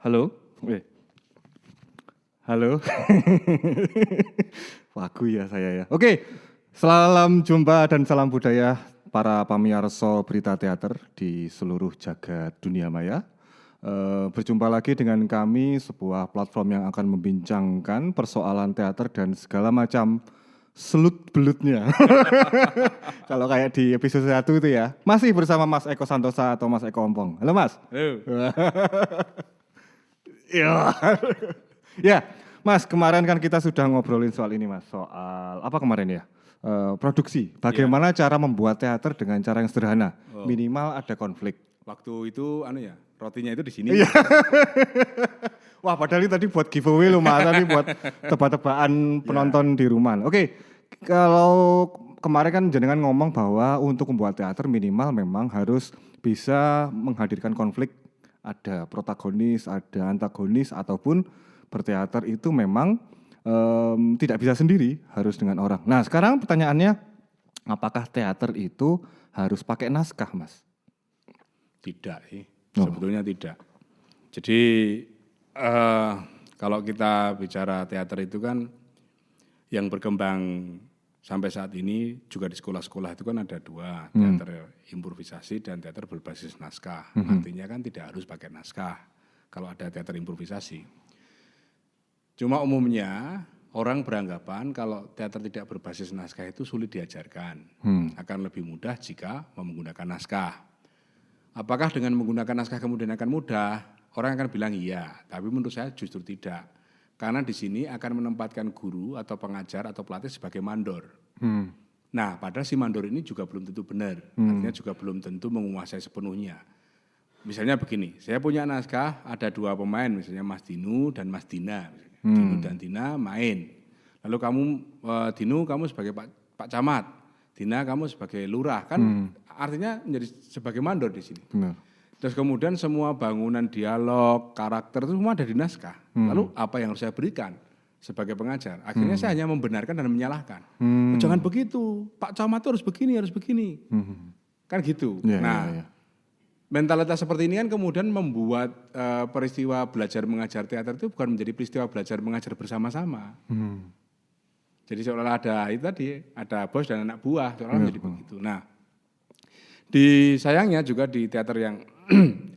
Halo? Halo? Wagu ya saya ya. Oke, salam jumpa dan salam budaya para pamirsa berita teater di seluruh jagat dunia maya. Berjumpa lagi dengan kami, sebuah platform yang akan membincangkan persoalan teater dan segala macam selut-belutnya. Kalau kayak di episode 1 itu ya. Masih bersama Mas Eko Santosa atau Mas Eko Ompong. Halo Mas. Halo. Ya. Ya, Mas, kemarin kan kita sudah ngobrolin soal ini, Mas. Soal apa kemarin ya? Produksi. Bagaimana cara membuat teater dengan cara yang sederhana? Minimal ada konflik. Waktu itu rotinya itu di sini. Iya. Wah, padahal ini tadi buat giveaway loh, Mas. Tadi buat tebak-tebakan penonton di rumah. Oke, kalau kemarin kan jenengan ngomong bahwa untuk membuat teater minimal memang harus bisa menghadirkan konflik. Ada protagonis, ada antagonis, ataupun berteater itu memang tidak bisa sendiri, harus dengan orang. Nah, sekarang pertanyaannya, apakah teater itu harus pakai naskah, Mas? Tidak sih, sebetulnya tidak. Jadi kalau kita bicara teater itu kan yang berkembang sampai saat ini juga di sekolah-sekolah itu kan ada dua, teater improvisasi dan teater berbasis naskah. Artinya kan tidak harus pakai naskah kalau ada teater improvisasi. Cuma umumnya orang beranggapan kalau teater tidak berbasis naskah itu sulit diajarkan. Akan lebih mudah jika menggunakan naskah. Apakah dengan menggunakan naskah kemudian akan mudah? Orang akan bilang iya, tapi menurut saya justru tidak. Karena di sini akan menempatkan guru atau pengajar atau pelatih sebagai mandor. Nah, padahal si mandor ini juga belum tentu benar. Artinya juga belum tentu menguasai sepenuhnya. Misalnya begini, saya punya naskah, ada dua pemain, misalnya Mas Dinu dan Mas Dina. Dinu dan Dina main. Lalu kamu, Dinu kamu sebagai Pak Camat, Dina kamu sebagai lurah. Kan artinya menjadi sebagai mandor di sini. Benar. Terus kemudian semua bangunan dialog, karakter itu semua ada di naskah. Lalu apa yang harus saya berikan sebagai pengajar? Akhirnya saya hanya membenarkan dan menyalahkan. Oh, jangan begitu, Pak Camat itu harus begini, harus begini. Kan gitu. Ya. Mentalitas seperti ini kan kemudian membuat peristiwa belajar mengajar teater itu bukan menjadi peristiwa belajar mengajar bersama-sama. Jadi seolah-olah ada bos dan anak buah, seolah-olah menjadi begitu. Nah, sayangnya juga di teater yang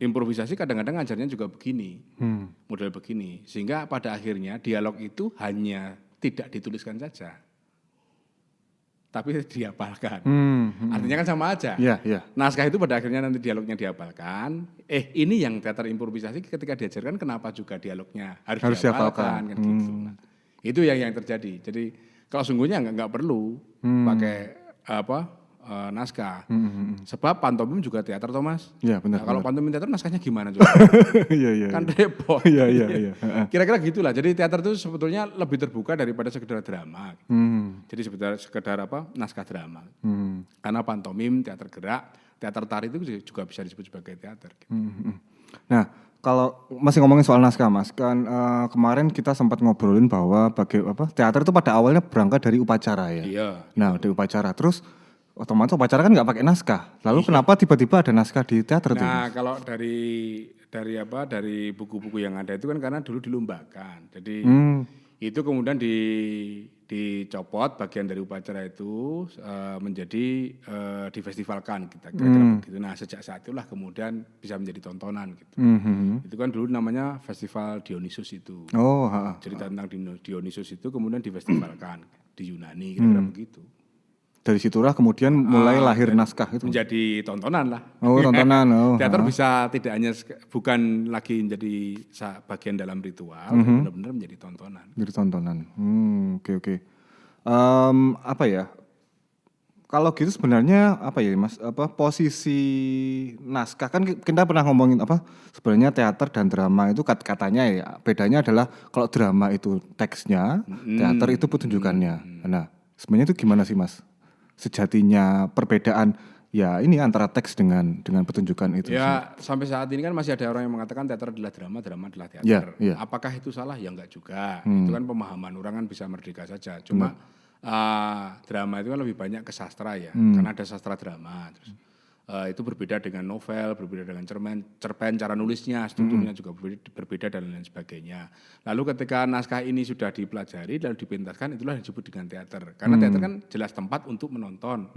improvisasi kadang-kadang ngajarnya juga begini, model begini. Sehingga pada akhirnya dialog itu hanya tidak dituliskan saja, tapi dihafalkan. Artinya kan sama aja. Iya. Naskah itu pada akhirnya nanti dialognya dihafalkan. Ini yang teater improvisasi ketika diajarkan kenapa juga dialognya harus dihafalkan. Kan gitu. Nah, itu yang terjadi. Jadi kalau sungguhnya nggak perlu pakai naskah. Sebab pantomim juga teater, Thomas. Iya, benar. Nah, kalau pantomim teater naskahnya gimana coba? Iya. Kan repot. Iya. Kira-kira gitulah. Jadi teater itu sebetulnya lebih terbuka daripada sekedar drama. Jadi sekedar naskah drama. Karena pantomim, teater gerak, teater tari itu juga bisa disebut sebagai teater. Nah, kalau masih ngomongin soal naskah, Mas, kan kemarin kita sempat ngobrolin bahwa teater itu pada awalnya berangkat dari upacara ya. Iya. Nah, dari upacara terus otomatis upacara kan nggak pakai naskah. Lalu kenapa tiba-tiba ada naskah di teater itu? Nah, kalau dari buku-buku yang ada itu kan karena dulu dilombakan. Jadi itu kemudian dicopot bagian dari upacara itu menjadi difestivalkan kita kira-kira begitu. Nah, sejak saat itulah kemudian bisa menjadi tontonan gitu. Itu kan dulu namanya Festival Dionysus itu. Cerita tentang Dionysus itu kemudian difestivalkan di Yunani kira-kira begitu. Dari situlah kemudian mulai lahir naskah itu. Menjadi tontonan lah. Oh, tontonan. Teater bisa bukan lagi menjadi bagian dalam ritual, benar-benar menjadi tontonan. Jadi tontonan. Oke. Apa ya? Kalau gitu sebenarnya apa ya, Mas? Posisi naskah kan kita pernah ngomongin sebenarnya teater dan drama itu katanya ya bedanya adalah kalau drama itu teksnya, teater itu pertunjukannya. Nah, sebenarnya itu gimana sih, Mas? Sejatinya perbedaan ya ini antara teks dengan pertunjukan itu. Ya sampai saat ini kan masih ada orang yang mengatakan teater adalah drama, drama adalah teater. Ya. Apakah itu salah? Ya enggak juga. Itu kan pemahaman orang kan bisa merdeka saja. Cuma drama itu kan lebih banyak ke sastra ya, karena ada sastra drama. Terus itu berbeda dengan novel, berbeda dengan cerpen, cara nulisnya, strukturnya juga berbeda dan lain sebagainya. Lalu ketika naskah ini sudah dipelajari dan dipentaskan, itulah yang disebut dengan teater. Karena teater kan jelas tempat untuk menonton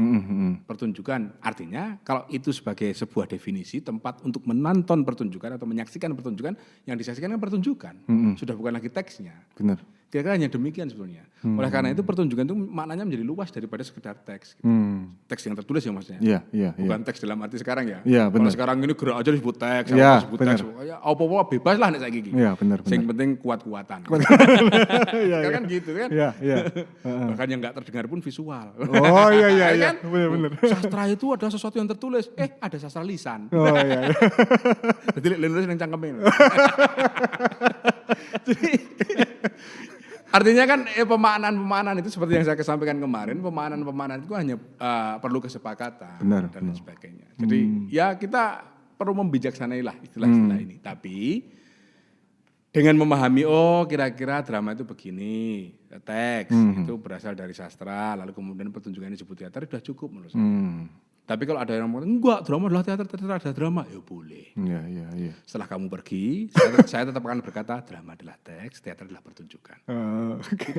pertunjukan. Artinya kalau itu sebagai sebuah definisi tempat untuk menonton pertunjukan atau menyaksikan pertunjukan, yang disaksikan kan pertunjukan, sudah bukan lagi teksnya. Benar. Kira-kira hanya demikian sebenarnya. Oleh karena itu pertunjukan itu maknanya menjadi luas daripada sekedar teks. Gitu. Teks yang tertulis ya maksudnya. Iya. Bukan teks dalam arti sekarang ya. Iya, Kalau benar. sekarang ini gerak aja disebut teks, Iya, disebut benar. teks. Ya apa-apa bebas lah nek saiki iki. Iya, benar. Yang penting kuat-kuatan. Sekarang kan gitu kan. Iya. Bahkan yang enggak terdengar pun visual. Oh iya. Kan? Benar. Sastra itu ada sesuatu yang tertulis. Ada sastra lisan. Oh iya. Jadi nulis yang cangkemin. Jadi artinya kan pemahaman itu seperti yang saya sampaikan kemarin, pemahaman itu hanya perlu kesepakatan Benar, dan lain sebagainya. Jadi ya kita perlu membijaksanai lah istilah-istilah ini. Tapi dengan memahami kira-kira drama itu begini, teks itu berasal dari sastra, lalu kemudian pertunjukan disebut teater sudah cukup menurut saya. Tapi kalau ada yang mengatakan enggak, drama adalah teater ada drama, ya boleh. Iya. Setelah kamu pergi, saya tetap akan berkata drama adalah teks, teater adalah pertunjukan.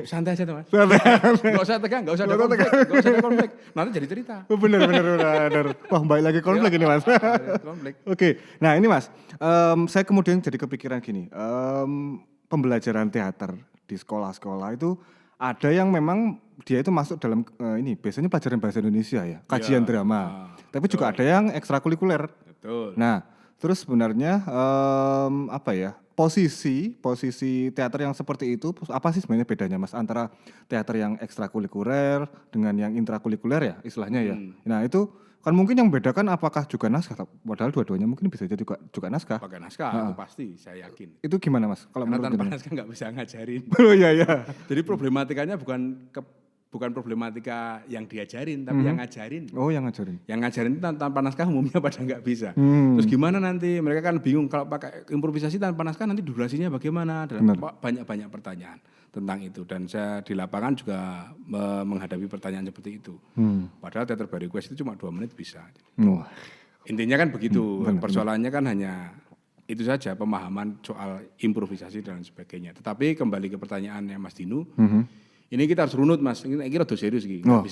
Santai aja Mas. Enggak usah tegang, enggak usah ada konflik. Nanti jadi cerita. Benar. Wah, baik lagi konflik ini Mas. Konflik. Oke, nah ini Mas, saya kemudian jadi kepikiran gini, pembelajaran teater di sekolah-sekolah itu ada yang memang dia itu masuk dalam ini biasanya pelajaran bahasa Indonesia ya, kajian drama. Tapi juga ada yang ekstrakurikuler. Betul. Nah, terus sebenarnya posisi teater yang seperti itu apa sih sebenarnya bedanya Mas antara teater yang ekstrakurikuler dengan yang intrakurikuler ya istilahnya ya. Nah, itu kan mungkin yang membedakan apakah juga naskah, padahal dua-duanya mungkin bisa jadi juga naskah. Pakai naskah itu pasti saya yakin. Itu gimana Mas? Kalau Karena menurut tanpa jenengan? naskah nggak bisa ngajarin. Oh iya. Jadi problematikanya bukan problematika yang diajarin, tapi yang ngajarin. Oh, yang ngajarin. Yang ngajarin itu tanpa naskah umumnya pada nggak bisa. Terus gimana nanti? Mereka kan bingung kalau pakai improvisasi tanpa naskah nanti durasinya bagaimana? Dan banyak banyak pertanyaan tentang itu. Dan saya di lapangan juga menghadapi pertanyaan seperti itu. Padahal teater baru request itu cuma 2 menit bisa. Wah. Intinya kan begitu. Persoalannya kan hanya itu saja, pemahaman soal improvisasi dan sebagainya. Tetapi kembali ke pertanyaannya Mas Dinu. Ini kita harus runut Mas, ini rada serius iki. Enggak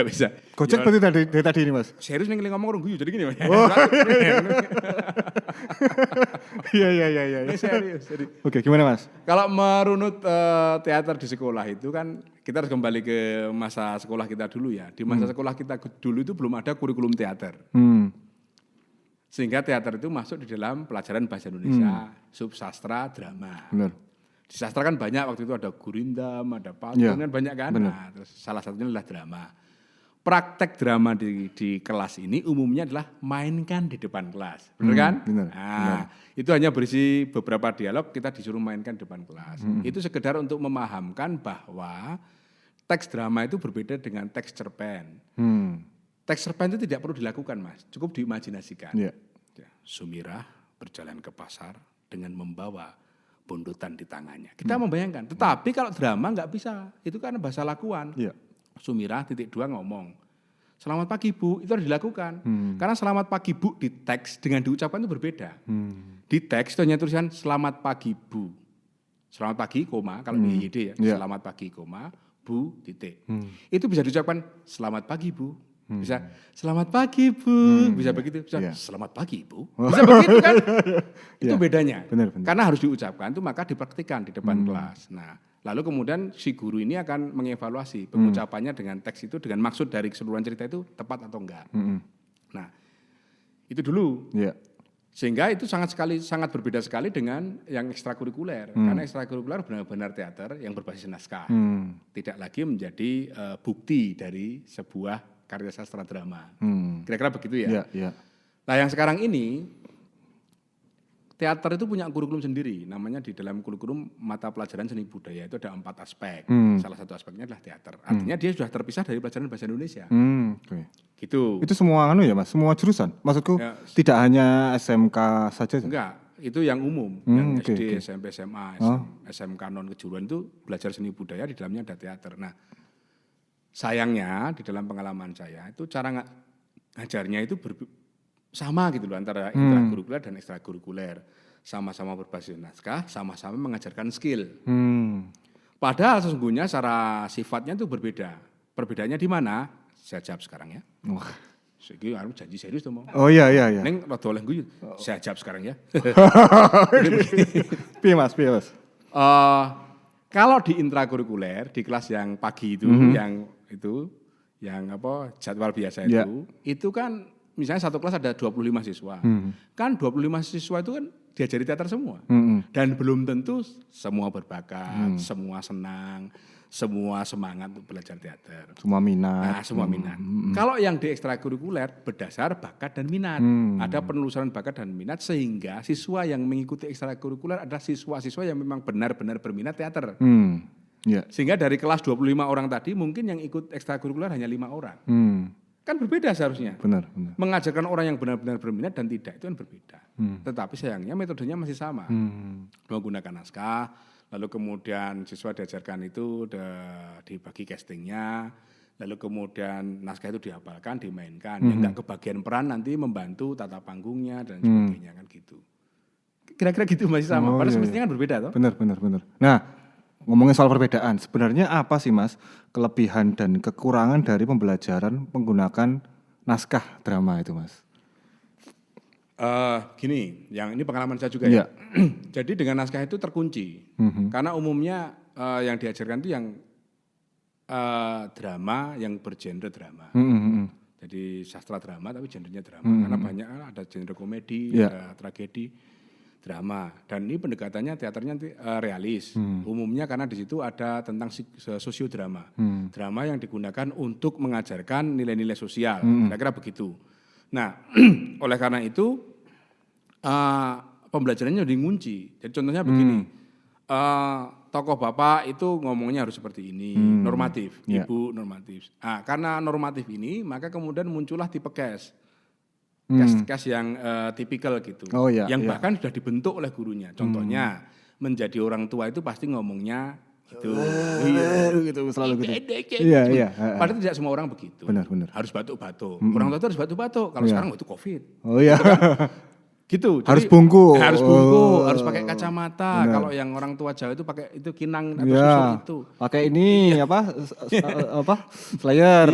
bisa. Gojek berarti dari tadi ini Mas. Serius ning ngomong orang guyu jadi gini Mas. Iya. Ini serius. Oke, gimana Mas? Kalau merunut teater di sekolah itu kan kita harus kembali ke masa sekolah kita dulu ya. Di masa sekolah kita dulu itu belum ada kurikulum teater. Sehingga teater itu masuk di dalam pelajaran bahasa Indonesia, subsastra, drama. Benar. Di sastra kan banyak, waktu itu ada gurindam, ada pantun, kan banyak kan. Nah, terus salah satunya adalah drama. Praktek drama di kelas ini umumnya adalah mainkan di depan kelas, benar kan? Benar. Itu hanya berisi beberapa dialog, kita disuruh mainkan di depan kelas. Itu sekedar untuk memahamkan bahwa teks drama itu berbeda dengan teks cerpen. Teks cerpen itu tidak perlu dilakukan Mas, cukup diimajinasikan. Yeah. Sumirah berjalan ke pasar dengan membawa bundutan di tangannya. Kita membayangkan. Tetapi kalau drama nggak bisa. Itu kan bahasa lakuan. Iya. Sumirah (2) ngomong. Selamat pagi Bu, itu harus dilakukan. Karena selamat pagi Bu di teks dengan diucapkan itu berbeda. Di teks itu hanya tulisan selamat pagi Bu. Selamat pagi, koma, kalau di YD ya. Selamat pagi, koma, Bu, titik. Itu bisa diucapkan selamat pagi Bu. Bisa selamat pagi Bu, bisa begitu, bisa selamat pagi Bu, bisa begitu kan? Itu bedanya. Benar. Karena harus diucapkan itu maka dipraktikkan di depan kelas. Nah, lalu kemudian si guru ini akan mengevaluasi pengucapannya dengan teks itu dengan maksud dari keseluruhan cerita itu tepat atau enggak. Nah, itu dulu. Iya. Sehingga itu sangat berbeda sekali dengan yang ekstrakurikuler. Karena ekstrakurikuler benar-benar teater yang berbasis naskah. Tidak lagi menjadi bukti dari sebuah karya sastra drama. Kira-kira begitu ya? Iya. Nah yang sekarang ini, teater itu punya kurikulum sendiri. Namanya di dalam kurikulum mata pelajaran seni budaya itu ada 4 aspek. Salah satu aspeknya adalah teater. Artinya dia sudah terpisah dari pelajaran bahasa Indonesia. Okay. Gitu. Itu semua ya Mas? Semua jurusan? Maksudku tidak hanya SMK saja? Enggak, itu yang umum. Yang SD, SMP, SMA, SMK non-kejuruan itu belajar seni budaya, di dalamnya ada teater. Nah, sayangnya di dalam pengalaman saya itu cara ngajarnya itu sama gitu loh antara intrakurikuler dan ekstrakurikuler. Sama-sama berbasis naskah, sama-sama mengajarkan skill. Padahal sesungguhnya secara sifatnya itu berbeda. Perbedaannya di mana? Saya jawab sekarang ya. Wah. Saya harus janji serius tuh mau. Oh iya. Neng rada oleh guyu. Saya jawab sekarang ya. Piye Mas? Kalau di intrakurikuler di kelas yang pagi itu, yang apa jadwal biasa itu kan misalnya satu kelas ada 25 siswa. Kan 25 siswa itu kan diajari teater semua. Dan belum tentu semua berbakat, semua senang, semua semangat untuk belajar teater. Semua minat. Nah, semua minat. Kalau yang di ekstrakurikuler berdasar bakat dan minat. Ada penelusuran bakat dan minat sehingga siswa yang mengikuti ekstrakurikuler adalah siswa-siswa yang memang benar-benar berminat teater. Ya. Sehingga dari kelas 25 orang tadi mungkin yang ikut ekstrakurikuler hanya 5 orang. Kan berbeda seharusnya. Benar. Mengajarkan orang yang benar-benar berminat dan tidak itu kan berbeda. Tetapi sayangnya metodenya masih sama. Menggunakan naskah, lalu kemudian siswa diajarkan itu dibagi castingnya, lalu kemudian naskah itu dihafalkan, dimainkan. Yang enggak kebagian peran nanti membantu tata panggungnya dan sebagainya kan gitu. Kira-kira gitu masih sama. Padahal semestinya kan berbeda toh. Benar. Nah, ngomongin soal perbedaan, sebenarnya apa sih Mas kelebihan dan kekurangan dari pembelajaran menggunakan naskah drama itu Mas? Gini, yang ini pengalaman saya juga ya. Jadi dengan naskah itu terkunci, karena umumnya yang diajarkan itu yang drama yang bergenre drama. Jadi sastra drama tapi genrenya drama, karena banyak ada genre komedi, ada tragedi, drama. Dan ini pendekatannya teaternya realis. Umumnya karena di situ ada tentang sosiodrama, drama yang digunakan untuk mengajarkan nilai-nilai sosial, kira-kira begitu. Nah, oleh karena itu pembelajarannya dikunci. Jadi contohnya begini, tokoh bapak itu ngomongnya harus seperti ini, normatif, ibu normatif. Karena normatif ini, maka kemudian muncullah tipe cast yang tipikal gitu, yang bahkan sudah dibentuk oleh gurunya. Contohnya menjadi orang tua itu pasti ngomongnya gitu, gitu selalu gitu. Padahal tidak semua orang begitu. Benar. Harus batuk-batuk. Orang tua itu harus batuk-batuk. Kalau sekarang itu COVID. Gitu. Harus bungkuk. Harus pakai kacamata. Kalau yang orang tua Jawa itu pakai itu kinang atau susul itu. Pakai ini slayer.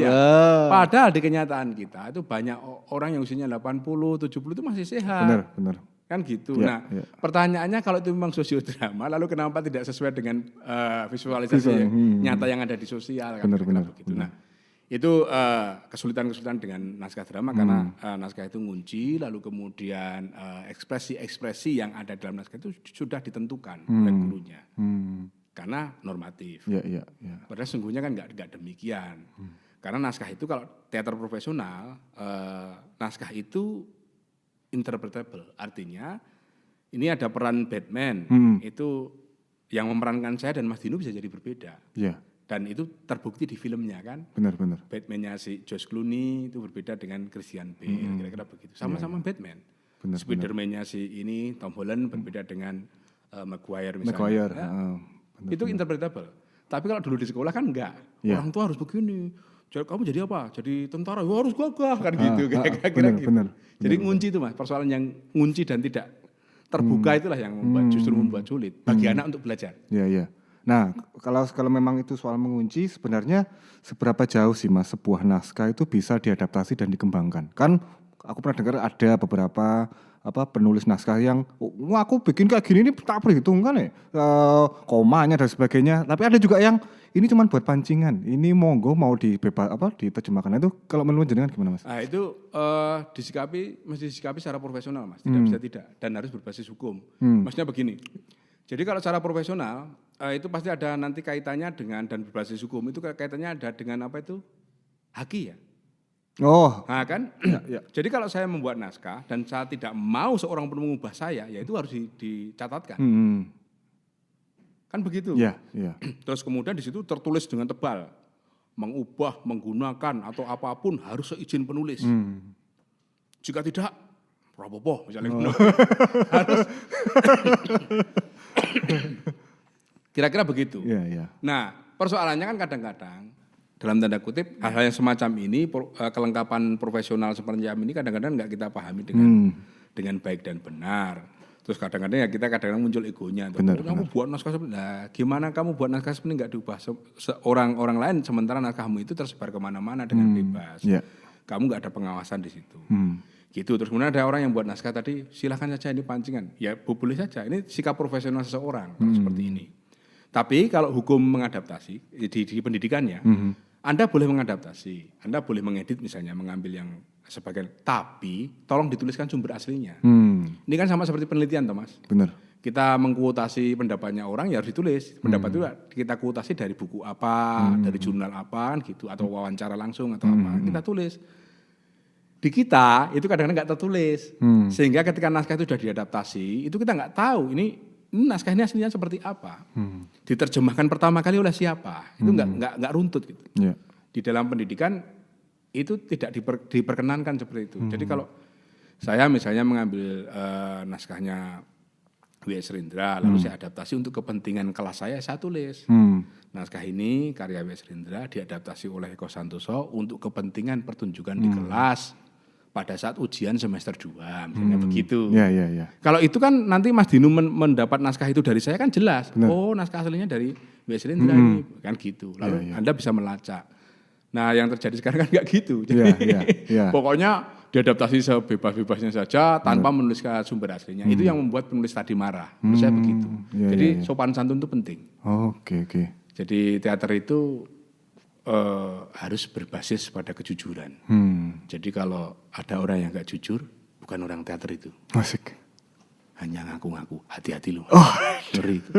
Padahal di kenyataan kita itu banyak orang yang usianya 80, 70 itu masih sehat. Benar. Kan gitu. Pertanyaannya kalau itu memang sosiodrama, lalu kenapa tidak sesuai dengan visualisasi nyata yang ada di sosial? Benar. Begitu. Nah, itu kesulitan-kesulitan dengan naskah drama karena naskah itu ngunci, lalu kemudian ekspresi-ekspresi yang ada dalam naskah itu sudah ditentukan oleh gurunya. Karena normatif. Padahal sesungguhnya kan enggak demikian. Karena naskah itu kalau teater profesional, naskah itu interpretable, artinya ini ada peran Batman, itu yang memerankan saya dan Mas Dino bisa jadi berbeda. Dan itu terbukti di filmnya kan. Benar. Batman-nya si George Clooney itu berbeda dengan Christian Bale, kira-kira begitu. Sama-sama Batman. Spider-Man-nya si ini Tom Holland berbeda dengan Maguire misalnya. Itu interpretable. Tapi kalau dulu di sekolah kan enggak. Orang tua harus begini. Kamu jadi apa? Jadi tentara. Ya harus gagah kan gitu. Kira-kira gitu. Jadi ngunci itu Mas, persoalan yang ngunci dan tidak terbuka itulah yang justru membuat sulit bagi anak untuk belajar. Nah, kalau memang itu soal mengunci, sebenarnya seberapa jauh sih Mas sebuah naskah itu bisa diadaptasi dan dikembangkan? Kan aku pernah dengar ada beberapa penulis naskah yang aku bikin kayak gini ini tak perhitungkan ya, komanya dan sebagainya. Tapi ada juga yang ini cuma buat pancingan. Ini monggo mau diterjemahkan. Itu kalau menurut jenengan gimana Mas? Nah, itu mesti disikapi secara profesional Mas. Tidak bisa tidak dan harus berbasis hukum. Maksudnya begini. Jadi kalau secara profesional itu pasti ada nanti kaitannya dengan dan berbasis hukum itu kaitannya ada dengan apa itu haki ya. Nah kan. Jadi kalau saya membuat naskah dan saya tidak mau seorang pun mengubah saya, ya itu harus dicatatkan. Kan begitu. Terus kemudian di situ tertulis dengan tebal mengubah, menggunakan atau apapun harus seizin penulis. Jika tidak, rapopo misalnya. Harus. Kira-kira begitu. Nah, persoalannya kan kadang-kadang dalam tanda kutip hal-hal yang semacam ini kelengkapan profesional seperti ini kadang-kadang nggak kita pahami dengan baik dan benar. Terus kadang-kadang ya kita kadang-kadang muncul egonya. Kamu buat naskah seperti ini, nah, gimana kamu buat naskah seperti ini nggak diubah orang lain sementara naskahmu itu tersebar kemana-mana dengan bebas. Kamu nggak ada pengawasan di situ. Gitu. Terus kemudian ada orang yang buat naskah tadi, silakan saja ini pancingan. Ya boleh saja. Ini sikap profesional seseorang seperti ini. Tapi kalau hukum mengadaptasi di pendidikannya, Anda boleh mengadaptasi, Anda boleh mengedit misalnya, mengambil yang sebagian. Tapi tolong dituliskan sumber aslinya. Ini kan sama seperti penelitian, Thomas. Benar. Kita mengkuotasi pendapatnya orang ya harus ditulis. Pendapat itu kita kuotasi dari buku apa, dari jurnal apa, gitu, atau wawancara langsung atau apa. Kita tulis. Di kita itu kadang-kadang nggak tertulis, sehingga ketika naskah itu sudah diadaptasi, itu kita nggak tahu ini naskah ini aslinya seperti apa, diterjemahkan pertama kali oleh siapa, itu nggak runtut gitu. Di dalam pendidikan itu tidak diperkenankan seperti itu. Jadi kalau saya misalnya mengambil naskahnya W.S. Rindra, lalu saya adaptasi untuk kepentingan kelas saya tulis. Naskah ini karya W.S. Rindra diadaptasi oleh Eko Santoso untuk kepentingan pertunjukan di kelas pada saat ujian semester 2, misalnya begitu. Kalau itu kan nanti Mas Dinu mendapat naskah itu dari saya kan jelas. Benar. Oh, naskah aslinya dari W.S. Rindra ini, kan gitu. Lalu Anda bisa melacak. Nah, yang terjadi sekarang kan nggak gitu. Jadi pokoknya diadaptasi sebebas-bebasnya saja tanpa menuliskan sumber aslinya. Itu yang membuat penulis tadi marah. Menurut saya begitu. Jadi sopan santun itu penting. Oke. Jadi teater itu harus berbasis pada kejujuran. Jadi kalau ada orang yang nggak jujur, bukan orang teater itu. Asik. Hanya ngaku-ngaku. Hati-hati loh. Ngeri itu.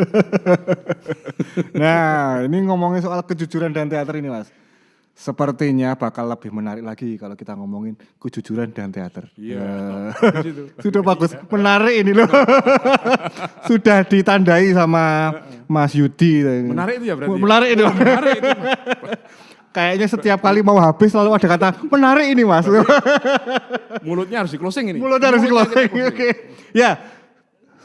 Nah, ini ngomongin soal kejujuran dan teater ini, Mas. Sepertinya bakal lebih menarik lagi kalau kita ngomongin kejujuran dan teater. Sudah bagus, menarik ini loh. Sudah ditandai sama Mas Yudi. Menarik itu ya berarti? Menarik itu. Menarik itu. Kayaknya setiap kali mau habis selalu ada kata menarik ini, Mas. Mulutnya harus di-closing ini. Mulutnya harus di-closing. Oke. Ya.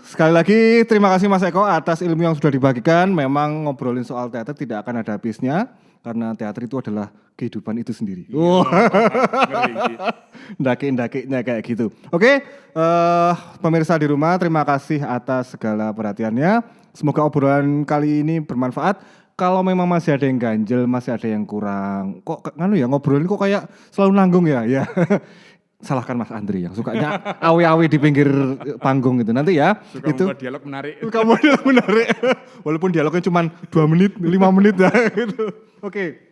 Sekali lagi terima kasih Mas Eko atas ilmu yang sudah dibagikan. Memang ngobrolin soal teater tidak akan ada habisnya karena teater itu adalah kehidupan itu sendiri. Ndaki-ndakinya kayak gitu. Oke, pemirsa di rumah terima kasih atas segala perhatiannya. Semoga obrolan kali ini bermanfaat. Kalau memang masih ada yang ganjel, masih ada yang kurang, kok ngobrolin kok kayak selalu nanggung ya. Salahkan Mas Andri yang sukanya awe-awe di pinggir panggung gitu. Nanti ya suka itu membuat dialog menarik. Suka membuat dialog menarik. Walaupun dialognya cuma 2 menit, 5 menit ya gitu. Oke.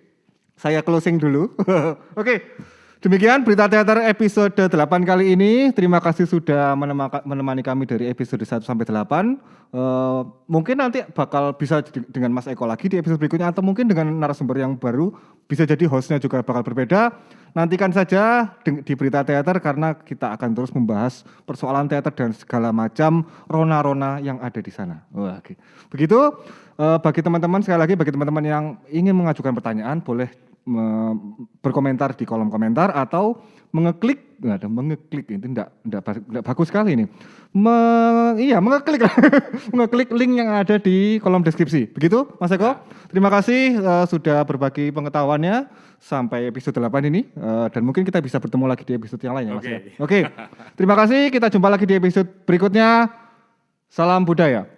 Saya closing dulu. Oke. Demikian berita teater episode 8 kali ini. Terima kasih sudah menemani kami dari episode 1 sampai 8. Mungkin nanti bakal bisa dengan Mas Eko lagi di episode berikutnya atau mungkin dengan narasumber yang baru. Bisa jadi hostnya juga bakal berbeda. Nantikan saja di berita teater karena kita akan terus membahas persoalan teater dan segala macam rona-rona yang ada di sana. Oke. Begitu bagi teman-teman, sekali lagi bagi teman-teman yang ingin mengajukan pertanyaan boleh berkomentar di kolom komentar atau mengeklik itu enggak bagus sekali ini. Mengeklik link yang ada di kolom deskripsi. Begitu Mas Eko. Terima kasih sudah berbagi pengetahuannya sampai episode 8 ini dan mungkin kita bisa bertemu lagi di episode yang lain ya Mas. Oke. Terima kasih, kita jumpa lagi di episode berikutnya. Salam budaya.